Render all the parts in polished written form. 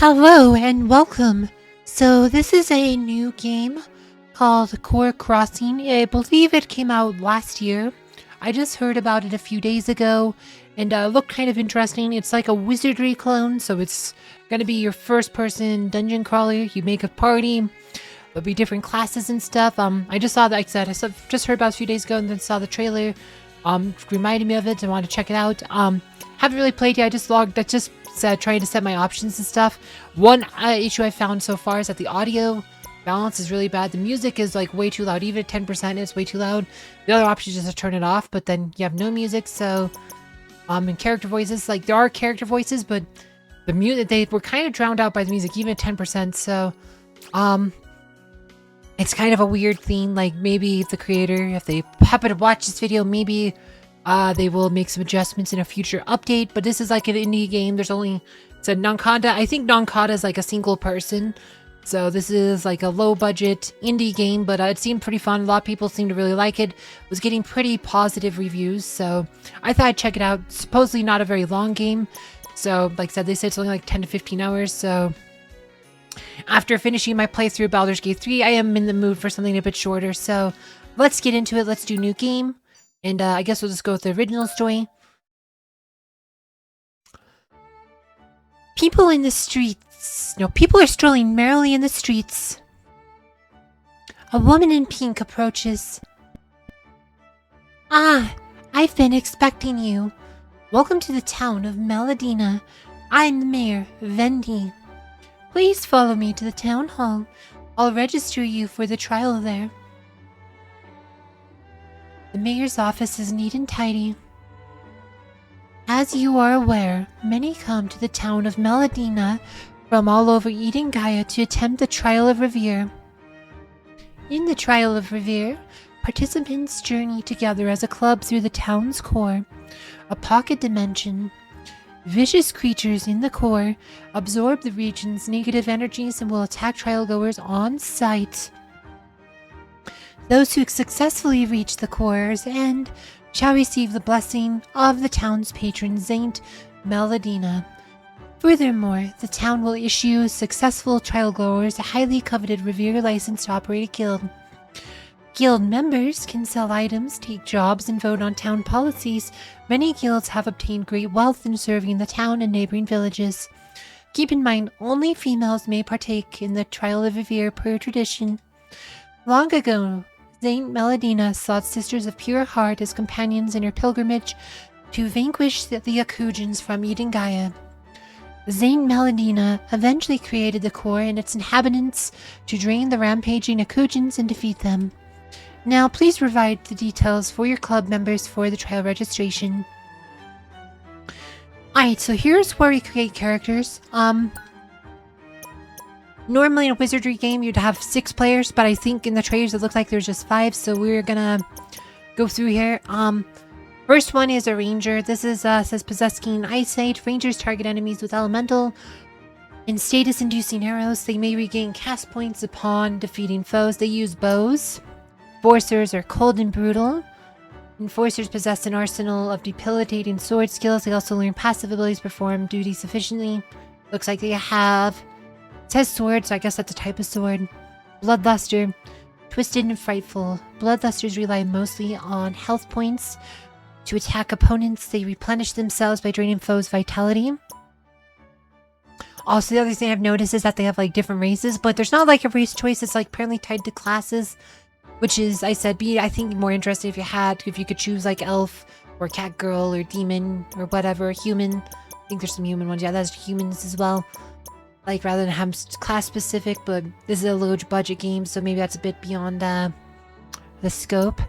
Hello and welcome. So this is a new game called Core Crossing. I believe it came out last year. I just heard about it a few days ago and looked kind of interesting. It's like a Wizardry clone, so it's going to be your first person dungeon crawler. You make a party. There'll be different classes and stuff. I just saw that, like I said, just heard about it a few days ago and then saw the trailer. Reminded me of it and wanted to check it out. Haven't really played yet. I just logged. Trying to set my options and stuff. One issue I found so far is that the audio balance is really bad. The music is like way too loud. Even at 10%, it's way too loud. The other option is just to turn it off, but then you have no music. So, and character voices, like there are character voices, but the music, they were kind of drowned out by the music, even at 10%. So, it's kind of a weird thing. Like maybe the creator, if they happen to watch this video, maybe they will make some adjustments in a future update, but this is like an indie game. It's a non-kata. I think non-kata is like a single person. So this is like a low budget indie game, but it seemed pretty fun. A lot of people seem to really like it. It was getting pretty positive reviews, so I thought I'd check it out. Supposedly not a very long game. So like I said, they said it's only like 10 to 15 hours. So after finishing my playthrough of Baldur's Gate 3, I am in the mood for something a bit shorter. So let's get into it. Let's do new game. And I guess we'll just go with the original story. People are strolling merrily in the streets. A woman in pink approaches. Ah, I've been expecting you. Welcome to the town of Meladina. I'm the mayor, Vendi. Please follow me to the town hall. I'll register you for the trial there. The mayor's office is neat and tidy. As you are aware, many come to the town of Meladina from all over Eden Gaia to attempt the Trial of Revere. In the Trial of Revere, participants journey together as a club through the town's core, a pocket dimension. Vicious creatures in the core absorb the region's negative energies and will attack trial goers on sight. Those who successfully reach the core's end shall receive the blessing of the town's patron saint, Meladina. Furthermore, the town will issue successful trial goers a highly coveted Revere license to operate a guild. Guild members can sell items, take jobs, and vote on town policies. Many guilds have obtained great wealth in serving the town and neighboring villages. Keep in mind, only females may partake in the Trial of Revere per tradition. Long ago, Saint Meladina sought sisters of pure heart as companions in her pilgrimage to vanquish the Akujans from Eden Gaia. Saint Meladina eventually created the core and its inhabitants to drain the rampaging Akujans and defeat them. Now please provide the details for your club members for the trial registration. Alright, so here's where we create characters. Normally in a Wizardry game, you'd have 6 players, but I think in the trailers it looks like there's just 5, so we're gonna go through here. First one is a ranger. This is says possessing eyesight. Rangers target enemies with elemental and status-inducing arrows. They may regain cast points upon defeating foes. They use bows. Enforcers are cold and brutal. Enforcers possess an arsenal of debilitating sword skills. They also learn passive abilities to perform duties efficiently. Looks like they have... It says sword, so I guess that's a type of sword. Bloodluster. Twisted and frightful. Bloodlusters rely mostly on health points. To attack opponents, they replenish themselves by draining foes' vitality. Also, the other thing I've noticed is that they have like different races, but there's not like a race choice. It's like apparently tied to classes, which is, I think more interesting if you could choose like elf or cat girl or demon or whatever, human. I think there's some human ones. Yeah, that's humans as well. Like rather than have class specific, but this is a low budget game, so maybe that's a bit beyond the scope.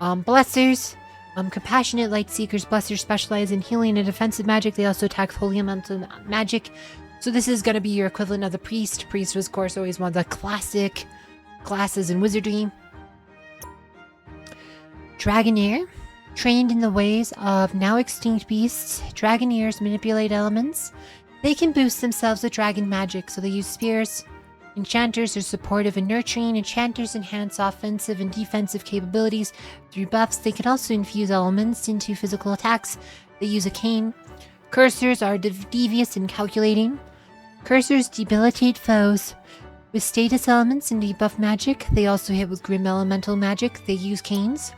Blessers. Compassionate light seekers. Blessers specialize in healing and defensive magic. They also attack holy elemental magic. So this is going to be your equivalent of the priest. Priest was, of course, always one of the classic classes in Wizardry. Dragonair. Trained in the ways of now extinct beasts, Dragonairs manipulate elements. They can boost themselves with dragon magic, so they use spears. Enchanters are supportive and nurturing. Enchanters enhance offensive and defensive capabilities through buffs. They can also infuse elements into physical attacks. They use a cane. Cursors are devious and calculating. Cursors debilitate foes. With status elements and debuff magic, they also hit with grim elemental magic. They use canes.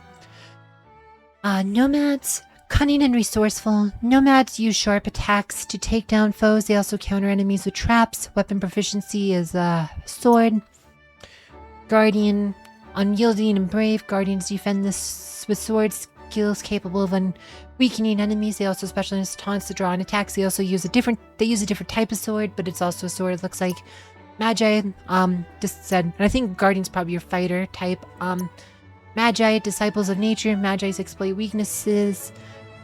Nomads, cunning and resourceful. Nomads use sharp attacks to take down foes. They also counter enemies with traps. Weapon proficiency is sword. Guardian, unyielding and brave. Guardians defend this with sword skills capable of weakening enemies. They also specialize in taunts to draw on attacks. They also use a different type of sword, but it's also a sword. It looks like Magi, just said, and I think Guardian's probably your fighter type. Magi, Disciples of Nature. Magi's exploit weaknesses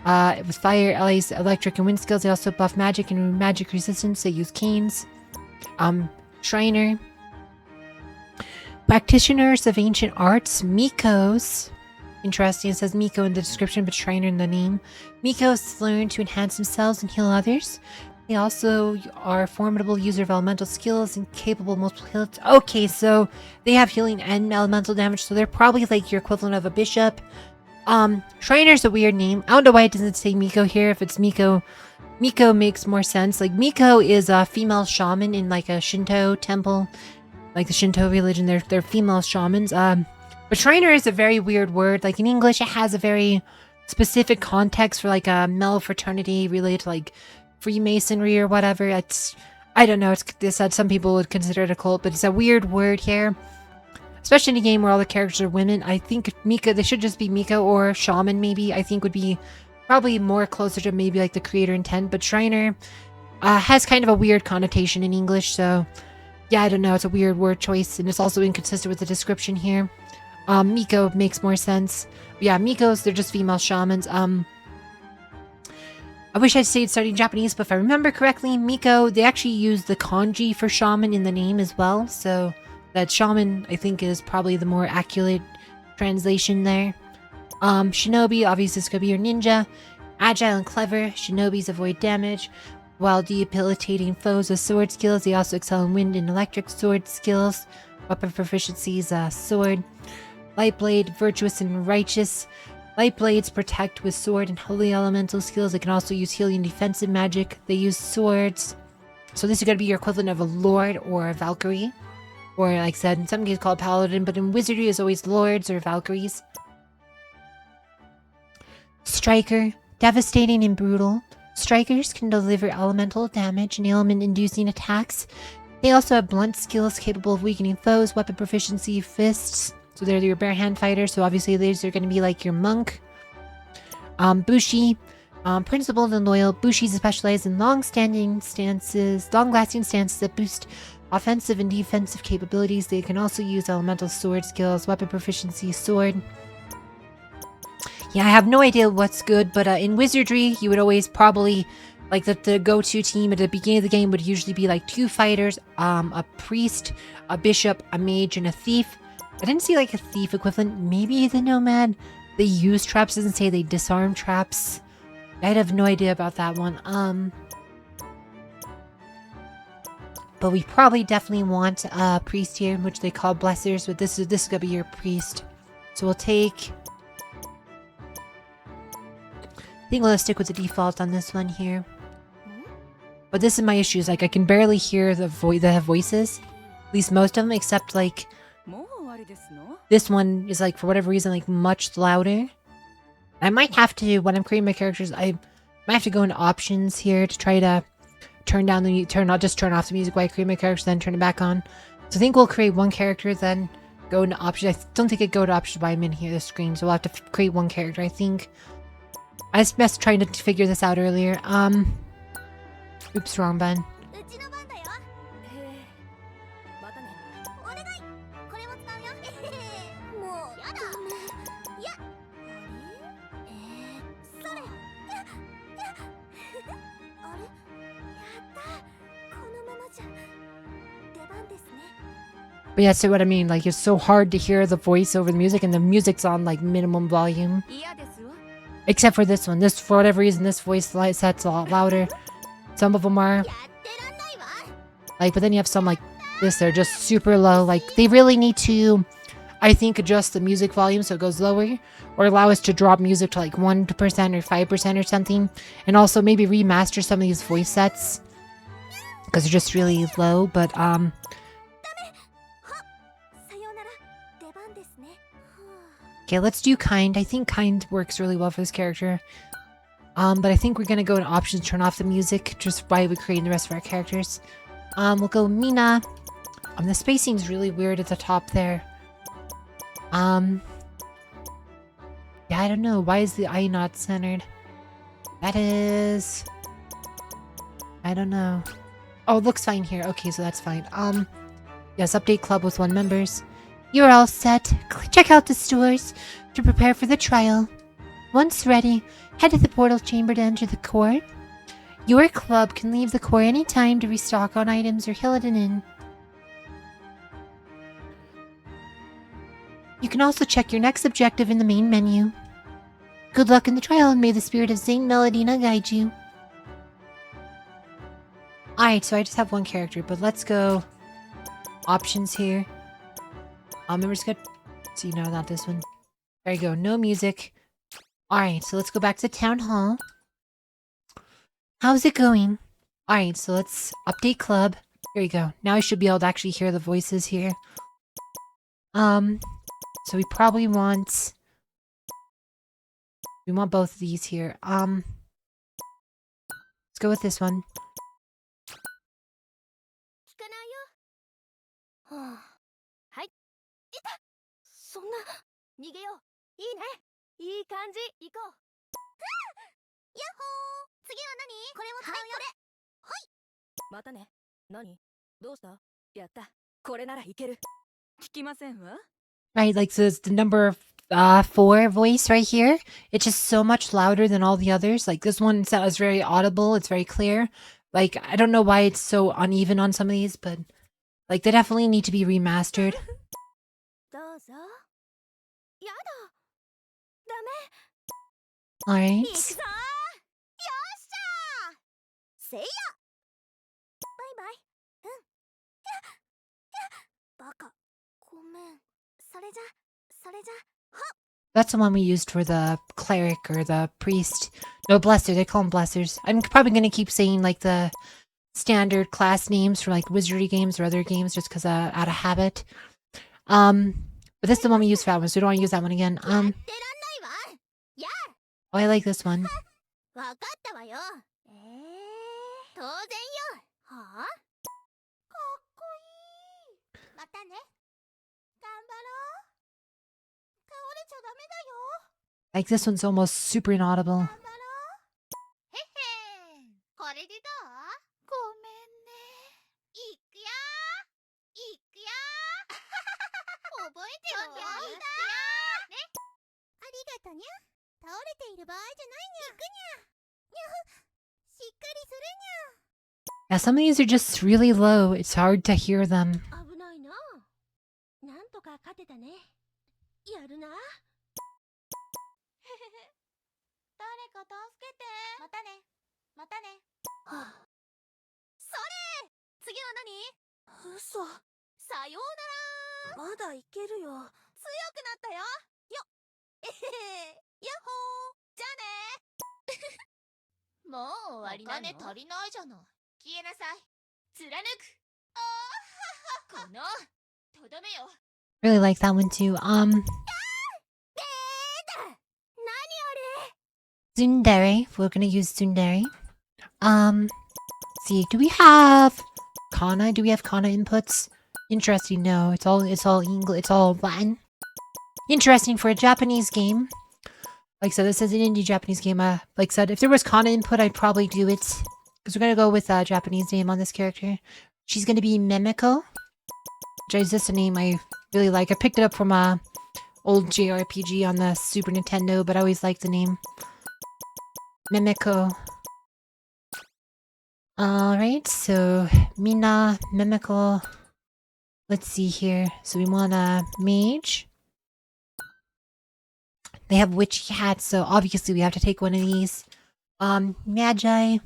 with fire, allies, electric, and wind skills. They also buff magic and magic resistance. They use canes. Shriner. Practitioners of Ancient Arts. Mikos. Interesting, it says Miko in the description, but Shriner in the name. Mikos learn to enhance themselves and heal others. They also are formidable user of elemental skills and capable of multiple heals. Okay, so they have healing and elemental damage, so they're probably like your equivalent of a bishop. Shriner's a weird name. I don't know why it doesn't say Miko here. If it's Miko, Miko makes more sense. Like, Miko is a female shaman in like a Shinto temple, like the Shinto religion. They're female shamans. But Shriner is a very weird word. Like, in English, it has a very specific context for like a male fraternity related to like Freemasonry or whatever. I don't know, they said some people would consider it a cult, but it's a weird word here, especially in a game where all the characters are women. I think Miko, they should just be Miko or shaman maybe. I think would be probably more closer to maybe like the creator intent, but Shriner has kind of a weird connotation in English, so yeah, I don't know, it's a weird word choice, and it's also inconsistent with the description here. Miko makes more sense. Yeah, Mikos, they're just female shamans. I wish I'd stayed studying Japanese, but if I remember correctly, Miko, they actually use the kanji for shaman in the name as well. So that shaman, I think, is probably the more accurate translation there. Shinobi, obviously this could be your ninja. Agile and clever, shinobis avoid damage while debilitating foes with sword skills. They also excel in wind and electric sword skills. Weapon proficiencies, sword. Light blade, virtuous and righteous. Light blades protect with sword and holy elemental skills. They can also use healing defensive magic. They use swords. So this is going to be your equivalent of a lord or a Valkyrie. Or, like I said, in some cases called paladin, but in Wizardry it's always lords or Valkyries. Striker, devastating and brutal. Strikers can deliver elemental damage and ailment-inducing attacks. They also have blunt skills capable of weakening foes, weapon proficiency, fists. So they're your bare hand fighters, so obviously these are going to be like your monk. Bushi, principled and loyal. Bushis specialize in long-lasting stances that boost offensive and defensive capabilities. They can also use elemental sword skills, weapon proficiency, sword. Yeah, I have no idea what's good, but in Wizardry, you would always probably, like the go-to team at the beginning of the game would usually be like 2 fighters, a priest, a bishop, a mage, and a thief. I didn't see like a thief equivalent. Maybe the nomad. They use traps. Doesn't say they disarm traps. I'd have no idea about that one. But we probably definitely want a priest here, which they call blessers. But this is gonna be your priest. So we'll take. I think we'll stick with the default on this one here. But this is my issue. Is like I can barely hear the voices. At least most of them, except like. This one is like, for whatever reason, like much louder. I might have to, when I'm creating my characters, I might have to go into options here to try to turn off the music while I create my characters, then turn it back on. So I think we'll create one character, then go into options. I don't think I go to options while I'm in here, the screen, so we'll have to create one character, I think. I was best trying to figure this out earlier. Oops, wrong button. But yeah, so what I mean, like, it's so hard to hear the voice over the music, and the music's on, like, minimum volume. Except for this one. This, for whatever reason, this voice set's a lot louder. Some of them are. Like, but then you have some, like, this, they're just super low. Like, they really need to, I think, adjust the music volume so it goes lower. Or allow us to drop music to, like, 1% or 5% or something. And also maybe remaster some of these voice sets. because they're just really low, but okay, let's do kind. I think kind works really well for this character. But I think we're gonna go in options, turn off the music, just while we create the rest of our characters. We'll go Mina. The spacing's really weird at the top there. Yeah, I don't know. Why is the eye not centered? That is... I don't know. Oh, it looks fine here. Okay, so that's fine. Yes, update club with 1 members. You're all set. Check out the stores to prepare for the trial. Once ready, head to the portal chamber to enter the court. Your club can leave the court anytime to restock on items or heal at an inn. You can also check your next objective in the main menu. Good luck in the trial and may the spirit of Saint Melodina guide you. Alright, so I just have 1 character, but let's go options here. Members good. See, no, not this one. There you go, no music. Alright, so let's go back to Town Hall. How's it going? Alright, so let's update club. Here you go. Now I should be able to actually hear the voices here. So we probably want... We want both of these here. Let's go with this one. Right, like so the number 4 voice right here. It's just so much louder than all the others. Like this one sounds very audible. It's very clear. Like I don't know why it's so uneven on some of these, but like they definitely need to be remastered. Alright. That's the one we used for the cleric or the priest. No, blesser. They call them blessers. I'm probably going to keep saying like the standard class names for like Wizardry games or other games just because out of habit. But this is the one we use for that one, so we don't want to use that one again. Oh, I like this one. Like this one's almost super inaudible. Yeah, some of these are just really low. It's hard to hear them. Really like that one too. Tsundere. We're gonna use Tsundere. See, do we have Kana? Do we have Kana inputs? Interesting. No, it's all English. It's all Latin. Interesting for a Japanese game. Like I said, this is an indie Japanese game. Like I said, if there was Kana input, I'd probably do it. Because we're gonna go with a Japanese name on this character. She's gonna be Memiko, which is just a name I really like. I picked it up from a old JRPG on the Super Nintendo, but I always liked the name. Memiko. Alright, so Mina, Memiko. Let's see here. So we want a mage. They have witchy hats, so obviously we have to take one of these. Magi.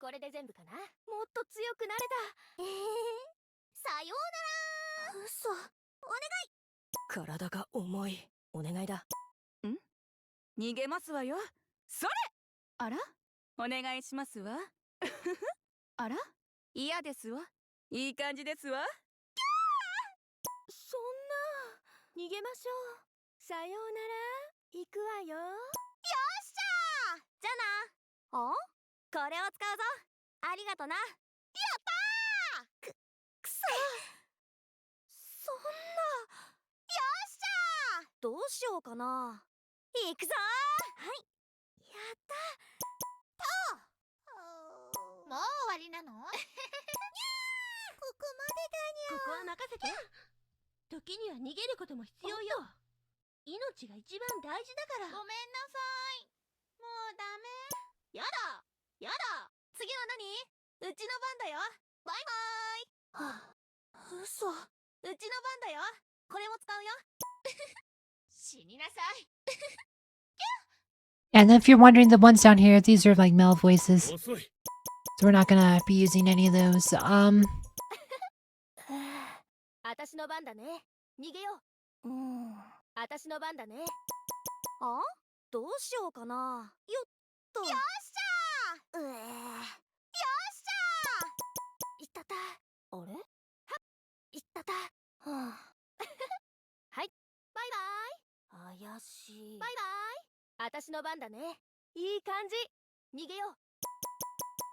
これで全部かな。もっと強くなれた。さようなら。嘘。お願い。体が重い。お願いだ。ん？逃げますわよ。それ！あら？お願いしますわ。あら？嫌ですわ。いい感じですわ。そんな。逃げましょう。さようなら。行くわよ。よっしゃー！じゃあな。これを使うぞ。ありがとな。やったー！くそ。そんな。よっしゃー！どうしようかな。行くぞー！はい。やったー！もう終わりなの？ここまでだにゃ。ここは任せて。時には逃げることも必要よ。命が一番大事だから。ごめんなさい。もうダメ。やだやだ。次は何？うちの番だよ。バイバーイ。はあ、嘘。うちの番だよ。これも使うよ。死になさい。And then if you're wondering, the ones down here, these are like male voices. So we're not gonna be using any of those. 私の番だね。逃げよう。私の番だね。あ？どうしようかな。よっと。よっしゃー！よっしゃー！いったた。あれ？はっ！いったた。はあ、はい。バイバイ。怪しい。バイバイ。私の番だね。いい感じ。逃げよう。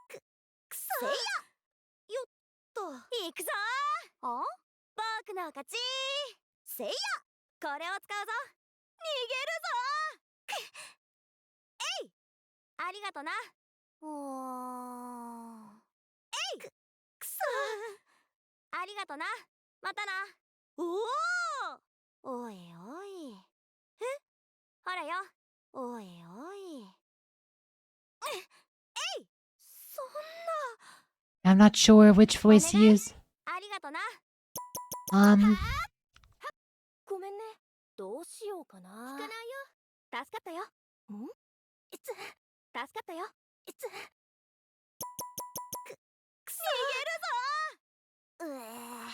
くそ！せいや！よっと。行くぞー！あ？僕の勝ち。せいや！これを使うぞ。逃げるぞー！えい！ありがとな。えい！くそー！ありがとな。またな。おいおい。え？ほらよ。おいおい。えい！そんな。I'm not sure which voice to use. ありがとな。ごめんね。どうしようかな。聞かないよ。助かったよ。いつ助かったよ。いつ逃げるぞー！い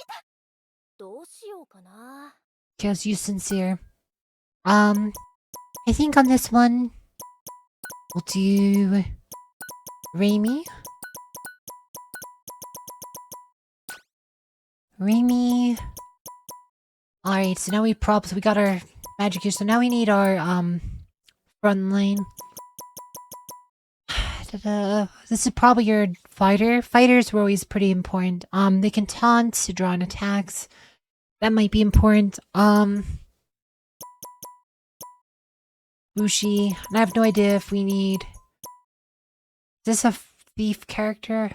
た！どうしようかな。Because you sincere. I think on this one, we'll do Raimi. Raimi. Alright, so now we got our magic here, so now we need our front line. This is probably your fighter. Fighters were always pretty important. They can taunt to draw on attacks. That might be important. Bushi. And I have no idea if we need... Is this a thief character?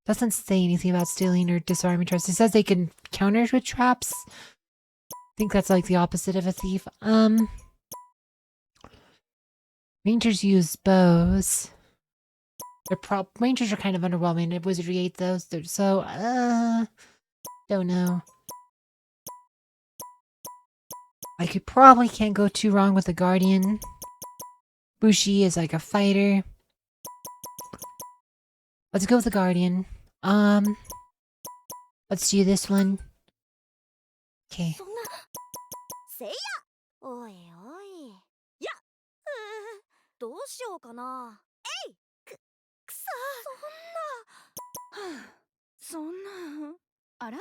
Doesn't say anything about stealing or disarming traps. It says they can counter with traps. I think that's like the opposite of a thief. Rangers use bows. Rangers are kind of underwhelming. Wizardry ate those. So, don't know. I can't go too wrong with the Guardian. Bushi is like a fighter. Let's go with the Guardian. Let's do this one. Okay. せいや！おいおい。や！どうしようかな。えい！くそ！そんな。あら？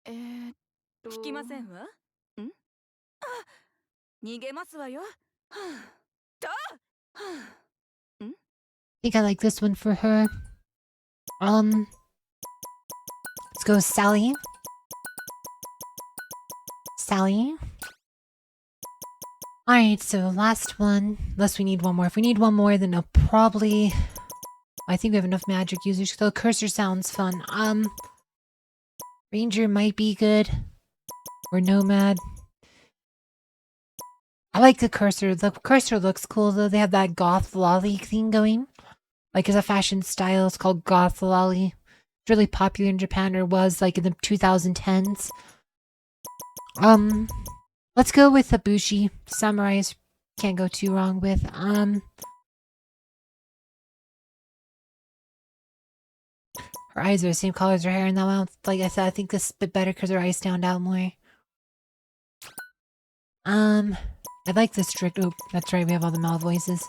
聞きませんわ。逃げますわよ。I think I like this one for her. Let's go with Sally. Sally. Alright, so last one. Unless we need one more. If we need one more, then I'll probably... I think we have enough magic users. So Cursor sounds fun. Ranger might be good. Or Nomad. I like the Cursor. The Cursor looks cool though. They have that goth lolly thing going. Like, as a fashion style, it's called goth lolly. It's really popular in Japan, or was, like, in the 2010s. Let's go with the Bushi. Samurais can't go too wrong with. Her eyes are the same color as her hair, and that one, like I said, I think this is a bit better because her eyes stand out more. I like this trick. Oh, that's right, we have all the mouth voices.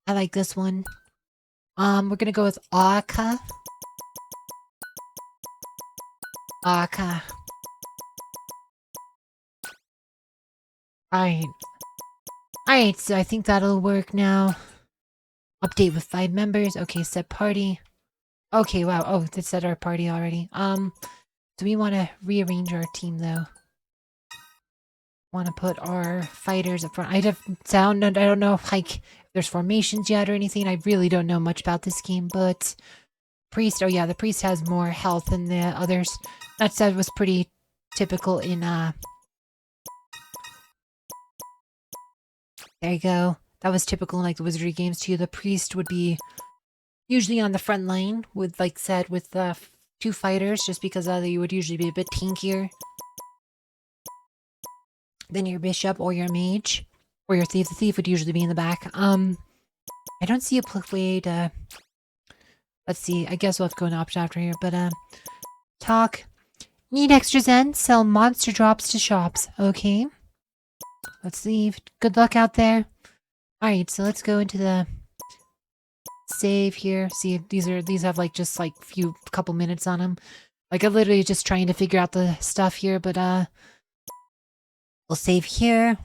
I like this one. We're gonna go with Aka. Aka. Alright, so I think that'll work now. Update with 5 members. Okay, set party. Okay, wow. Oh, it set our party already. Do we want to rearrange our team, though? Want to put our fighters up front. I don't know if, like, there's formations yet or anything. I really don't know much about this game, but... Priest, oh yeah, the priest has more health than the others. That said, was pretty typical in, There you go. That was typical in, like, the Wizardry games, too. The priest would be usually on the front line, with, like said, with, 2 fighters, just because you would usually be a bit tankier than your bishop or your mage. Or your thief. The thief would usually be in the back. I don't see a way to... Let's see, I guess we'll have to go an option after here, but, talk. Need extra Zen? Sell monster drops to shops. Okay. Let's leave. Good luck out there. Alright, so let's go into the save here. See, these have, like, just, like, couple minutes on them. Like, I'm literally just trying to figure out the stuff here, but, we'll save here.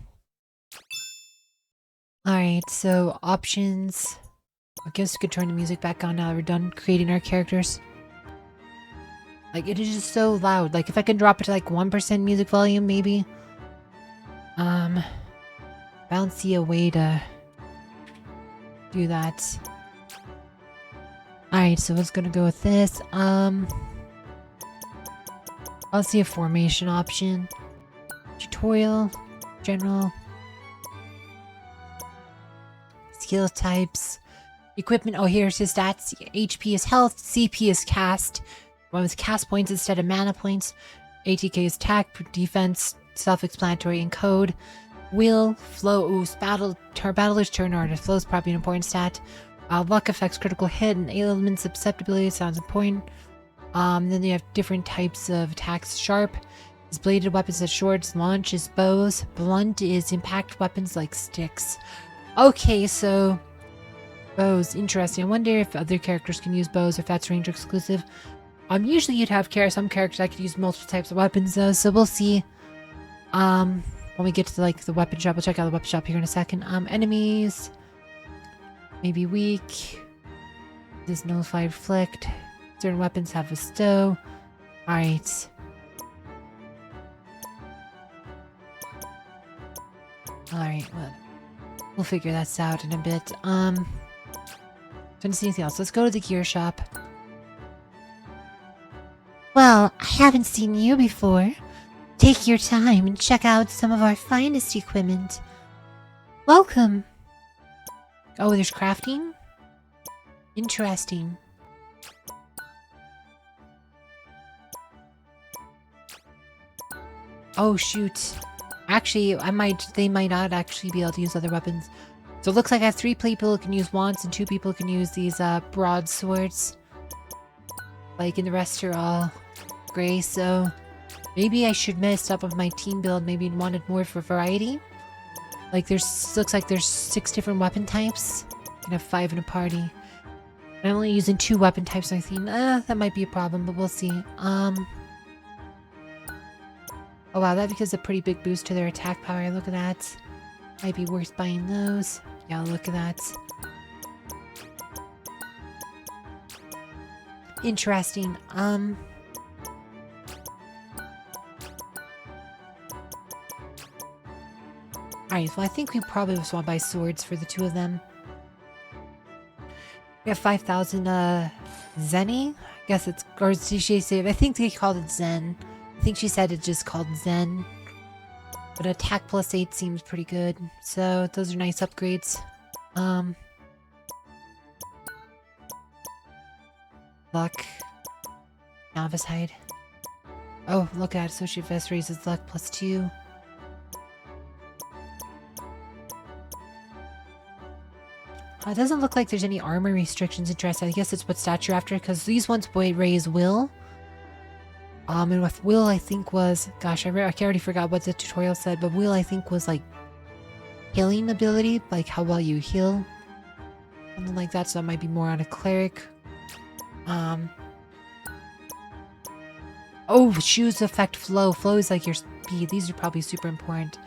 Alright, so, options... I guess we could turn the music back on now that we're done creating our characters. Like, it is just so loud. Like, if I can drop it to, like, 1% music volume, maybe. I don't see a way to do that. Alright, so let's gonna go with this. I'll see a formation option. Tutorial. General. Skill types. Equipment, oh here's his stats. HP is health, CP is cast. One with cast points instead of mana points. ATK is attack, defense, self-explanatory in code. Will, flow, battler's turn order. Flow is probably an important stat. Luck affects critical hit and ailment susceptibility sounds important. Then you have different types of attacks. Sharp is bladed weapons as swords. Launch is bows. Blunt is impact weapons like sticks. Okay, so... Bows, interesting. I wonder if other characters can use bows, if that's range exclusive. Usually you'd have some characters that could use multiple types of weapons though, so we'll see. When we get to, like, the weapon shop, we'll check out the weapon shop here in a second. Enemies. Maybe weak. This nullified reflect. Certain weapons have a stow. Alright. Alright, well, we'll figure that out in a bit. Don't see anything else. Let's go to the gear shop. Well, I haven't seen you before. Take your time and check out some of our finest equipment. Welcome. Oh, there's crafting? Interesting. Oh, shoot. Actually, they might not actually be able to use other weapons. So it looks like I have 3 people who can use wands and 2 people who can use these broadswords. Like, and the rest are all gray, so maybe I should mess up with my team build. Maybe wanted more for variety. Like, looks like there's 6 different weapon types. You can have 5 in a party. I'm only using 2 weapon types, so I think that might be a problem, but we'll see. Oh wow, that gives a pretty big boost to their attack power. Look at that. Might be worth buying those. Yeah, look at that. Interesting. Alright, well I think we probably just want to buy swords for the 2 of them. We have 5,000 Zenny? I guess it's, or did she say, I think they called it Zen. I think she said it's just called Zen. But attack plus 8 seems pretty good. So those are nice upgrades. Luck. Novice hide. Oh, look at it. Associate vest raises luck plus 2. It doesn't look like there's any armor restrictions. Interesting. I guess it's what stat you're after, because these ones raise will. And with will, I think was... Gosh, I already forgot what the tutorial said, but will, I think, was like healing ability, like how well you heal. Something like that, so that might be more on a cleric. Oh, shoes affect flow. Flow is like your speed. These are probably super important.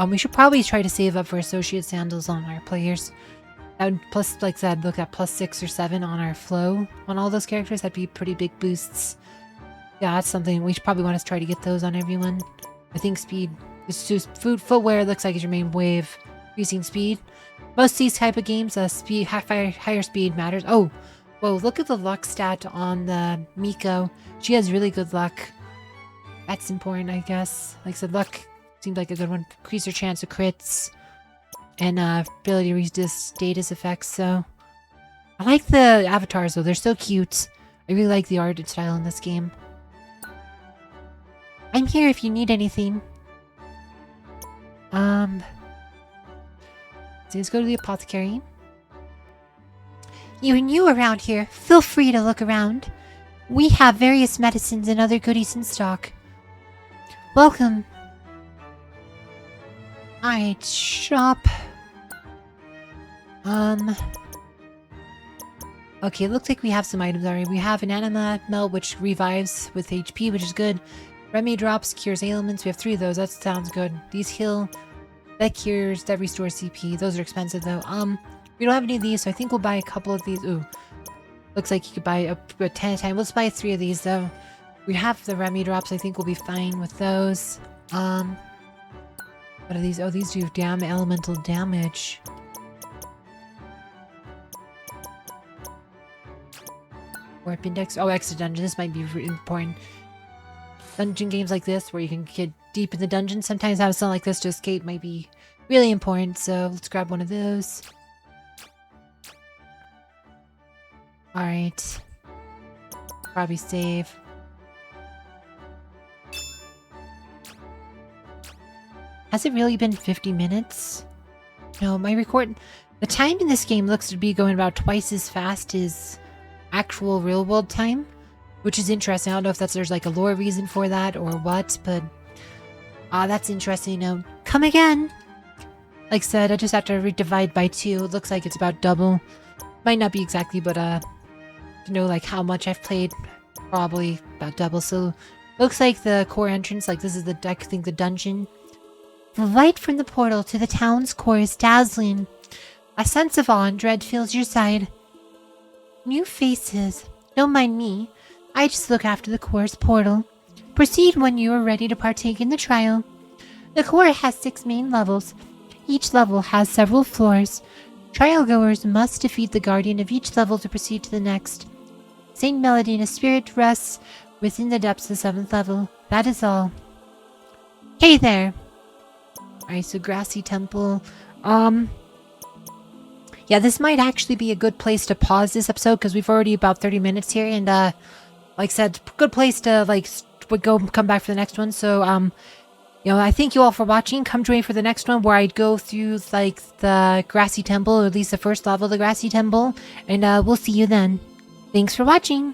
We should probably try to save up for associate sandals on our players. That would, plus, like I said, look at +6 or 7 on our flow on all those characters. That'd be pretty big boosts. Yeah, that's something we should probably want to try to get those on everyone. I think speed. It's just footwear looks like is your main wave. Increasing speed. Most of these type of games, speed higher speed matters. Oh, whoa! Look at the luck stat on the Miko. She has really good luck. That's important, I guess. Like I said, luck seems like a good one. Increase your chance of crits and ability to resist status effects. So I like the avatars though; they're so cute. I really like the art style in this game. I'm here if you need anything. So let's go to the apothecary. You're new around here. Feel free to look around. We have various medicines and other goodies in stock. Welcome. Alright, shop. Okay, it looks like we have some items already. We have an anima melt, which revives with HP, which is good. Remy drops, cures ailments. We have 3 of those. That sounds good. These heal. That cures, that restores CP. Those are expensive though. We don't have any of these, so I think we'll buy a couple of these. Ooh. Looks like you could buy a 10 at a time. Let's buy 3 of these though. We have the Remy drops. I think we'll be fine with those. What are these? Oh, these do elemental damage. Warp index. Oh, exit dungeon. This might be important. Dungeon games like this, where you can get deep in the dungeon, sometimes have something like this to escape might be really important. So let's grab one of those. Alright. Probably save. Has it really been 50 minutes? No, my record... The time in this game looks to be going about twice as fast as actual real-world time, which is interesting. I don't know if there's like a lore reason for that or what, but that's interesting. Come again. Like I said, I just have to divide by 2. It looks like it's about double. Might not be exactly, but to know like how much I've played, probably about double. So looks like the core entrance, like this is the deck, I think the dungeon. The light from the portal to the town's core is dazzling. A sense of awe and dread fills your side. New faces. Don't mind me. I just look after the core's portal. Proceed when you are ready to partake in the trial. The core has 6 main levels. Each level has several floors. Trial goers must defeat the guardian of each level to proceed to the next. Saint Melodina's spirit rests within the depths of the 7th level. That is all. Hey there! Alright, so Grassy Temple. Yeah, this might actually be a good place to pause this episode, because we've already about 30 minutes here, and like I said, good place to come back for the next one. So I thank you all for watching. Come join for the next one, where I'd go through like the Grassy Temple, or at least the first level of the Grassy Temple, and we'll see you then. Thanks for watching.